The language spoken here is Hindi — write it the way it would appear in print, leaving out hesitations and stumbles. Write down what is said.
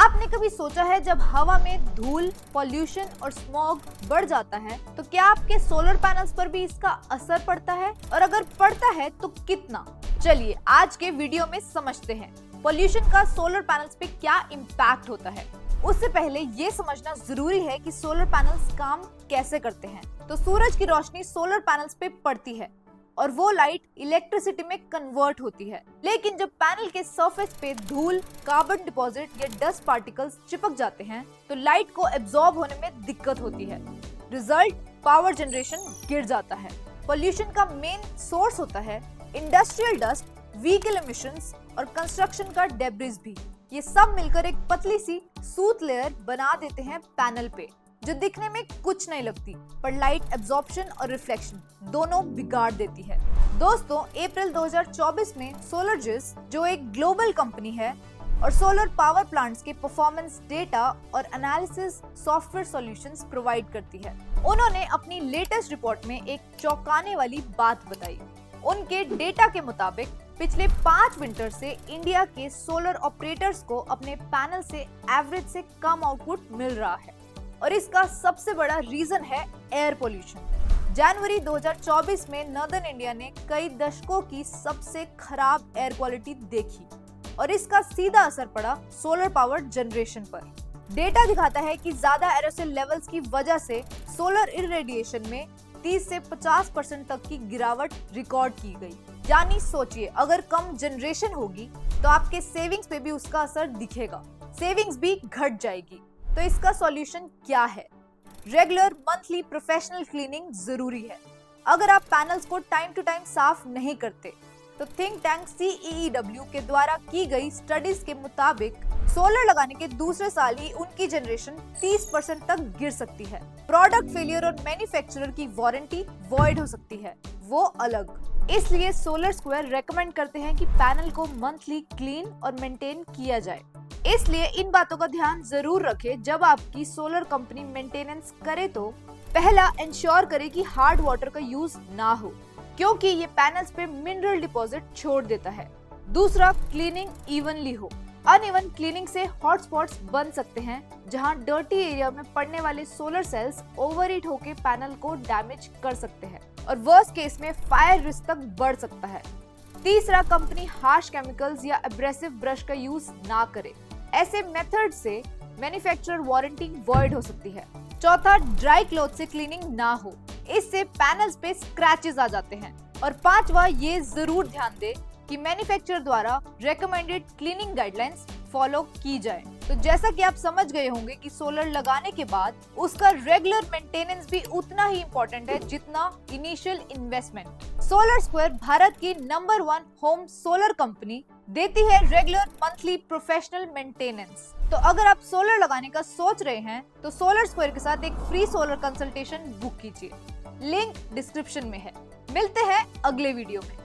आपने कभी सोचा है जब हवा में धूल, पॉल्यूशन और स्मॉग बढ़ जाता है तो क्या आपके सोलर पैनल्स पर भी इसका असर पड़ता है, और अगर पड़ता है तो कितना? चलिए आज के वीडियो में समझते हैं पॉल्यूशन का सोलर पैनल्स पे क्या इम्पैक्ट होता है। उससे पहले ये समझना जरूरी है कि सोलर पैनल्स काम कैसे करते हैं। तो सूरज की रोशनी सोलर पैनल्स पे पड़ती है और वो लाइट इलेक्ट्रिसिटी में कन्वर्ट होती है। लेकिन जब पैनल के सरफेस पे धूल, कार्बन डिपॉजिट या डस्ट पार्टिकल्स चिपक जाते हैं तो लाइट को एब्जॉर्ब होने में दिक्कत होती है। रिजल्ट, पावर जनरेशन गिर जाता है। पॉल्यूशन का मेन सोर्स होता है इंडस्ट्रियल डस्ट, व्हीकल एमिशंस और कंस्ट्रक्शन का डेब्रिस भी। ये सब मिलकर एक पतली सी सूत लेयर बना देते हैं पैनल पे, जो दिखने में कुछ नहीं लगती पर लाइट एब्जॉर्प्शन और रिफ्लेक्शन दोनों बिगाड़ देती है। दोस्तों, अप्रैल 2024 में सोलरजिस, जो एक ग्लोबल कंपनी है और सोलर पावर प्लांट्स के परफॉर्मेंस डेटा और एनालिसिस सॉफ्टवेयर सॉल्यूशंस प्रोवाइड करती है, उन्होंने अपनी लेटेस्ट रिपोर्ट में एक चौंकाने वाली बात बताई। उनके डेटा के मुताबिक पिछले 5 विंटर से इंडिया के सोलर ऑपरेटर्स को अपने पैनल से एवरेज से कम आउटपुट मिल रहा है और इसका सबसे बड़ा रीजन है एयर पोल्यूशन। जनवरी 2024 में नॉर्दर्न इंडिया ने कई दशकों की सबसे खराब एयर क्वालिटी देखी और इसका सीधा असर पड़ा सोलर पावर जनरेशन पर। डेटा दिखाता है कि ज्यादा एरोसोल लेवल्स की वजह से सोलर इरेडिएशन में 30 से 50% तक की गिरावट रिकॉर्ड की गई। यानी सोचिए, अगर कम जनरेशन होगी तो आपके सेविंग्स पे भी उसका असर दिखेगा, सेविंग्स भी घट जाएगी। तो इसका सॉल्यूशन क्या है? रेगुलर मंथली प्रोफेशनल क्लीनिंग जरूरी है। अगर आप पैनल्स को टाइम टू टाइम साफ नहीं करते तो थिंक टैंक CEEW के द्वारा की गई स्टडीज के मुताबिक सोलर लगाने के दूसरे साल ही उनकी जनरेशन 30% तक गिर सकती है। प्रोडक्ट फेलियर और मैन्युफैक्चरर की वारंटी वॉइड हो सकती है, वो अलग। इसलिए सोलर स्क्वायर रेकमेंड करते हैं कि पैनल को मंथली क्लीन और मेंटेन किया जाए। इसलिए इन बातों का ध्यान जरूर रखें जब आपकी सोलर कंपनी मेंटेनेंस करे। तो पहला, इंश्योर करें कि हार्ड वाटर का यूज ना हो, क्योंकि ये पैनल्स पे मिनरल डिपॉजिट छोड़ देता है। दूसरा, क्लीनिंग इवनली हो। अनइवन क्लीनिंग से हॉटस्पॉट्स बन सकते हैं जहां डर्टी एरिया में पड़ने वाले सोलर सेल्स ओवरहीट होकर पैनल को डैमेज कर सकते हैं और वर्स्ट केस में फायर रिस्क तक बढ़ सकता है। तीसरा, कंपनी हार्श केमिकल्स या एब्रेसिव ब्रश का यूज ना करे। ऐसे मेथड से मैन्युफैक्चरर वारंटी वॉइड हो सकती है। चौथा, ड्राई क्लॉथ से क्लीनिंग ना हो, इससे पैनल्स पे स्क्रैचेस आ जाते हैं। और पांचवा, ये जरूर ध्यान दे कि मैन्युफैक्चरर द्वारा रेकमेंडेड क्लीनिंग गाइडलाइंस फॉलो की जाए। तो जैसा कि आप समझ गए होंगे कि सोलर लगाने के बाद उसका रेगुलर मेंटेनेंस भी उतना ही इम्पोर्टेंट है जितना initial investment. Solar square Bharat की नंबर 1 होम सोलर कंपनी देती है रेगुलर मंथली प्रोफेशनल मेंटेनेंस। तो अगर आप सोलर लगाने का सोच रहे हैं तो सोलर स्क्वायर के साथ एक फ्री सोलर कंसल्टेशन बुक कीजिए, लिंक डिस्क्रिप्शन में है। मिलते हैं अगले वीडियो में।